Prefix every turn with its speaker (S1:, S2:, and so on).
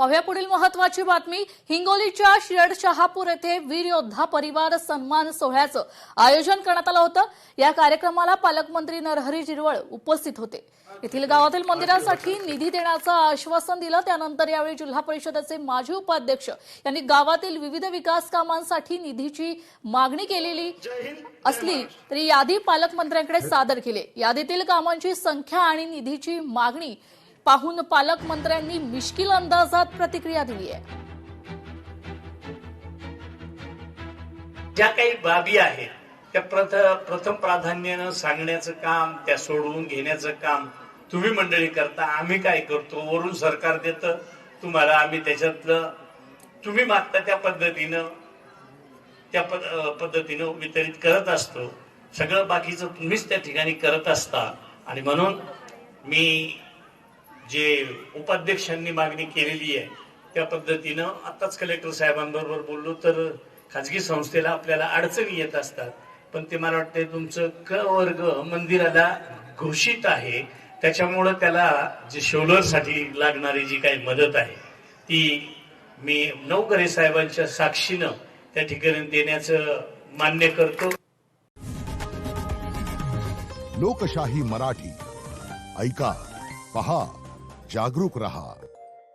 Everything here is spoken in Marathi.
S1: पाहूया पुढील महत्त्वाची बातमी। हिंगोलीच्या शिरड शहापूर येथे वीर योद्धा परिवार सन्मान सोहळ्याचं आयोजन करण्यात आलं होतं। या कार्यक्रमाला पालकमंत्री नरहरी झिरवळ उपस्थित होते। येथील गावातील मंदिरांसाठी निधी देण्याचं आश्वासन दिलं। त्यानंतर यावेळी जिल्हा परिषदेचे माजी उपाध्यक्ष यांनी गावातील विविध विकास कामांसाठी निधीची मागणी केलेली असली तरी यादी पालकमंत्र्यांकडे सादर केली। यादीतील कामांची संख्या आणि निधीची मागणी पाहून पालकमंत्र्यांनी मिश्किल अंदाजात प्रतिक्रिया दिली आहे।
S2: ज्या काही बाबी आहेत त्या प्रथम प्राधान्याने सांगण्याचं काम, त्या सोडवून घेण्याचं काम तुम्ही मंडळी करता। आम्ही काय करतो, वरून सरकार देतं तुम्हाला, आम्ही त्याच्यातलं तुम्ही मागता त्या पद्धतीनं वितरित करत असतो। सगळं बाकीचं तुम्हीच त्या ठिकाणी करत असता। आणि म्हणून मी जे उपाध्यक्षांनी मागणी केलेली आहे त्या पद्धतीनं आताच कलेक्टर साहेबांबरोबर बोललो तर खाजगी संस्थेला आपल्याला अडचणी येत असतात, पण ते मला वाटते तुमचं क वर्ग मंदिराला घोषित आहे, त्याच्यामुळे त्याला जे शोलरसाठी लागणारी जी काही मदत आहे ती मी नवकरे साहेबांच्या साक्षीनं त्या ठिकाणी देण्याचं मान्य करतो।
S3: लोकशाही मराठी ऐका, पहा, जागरूक रहा।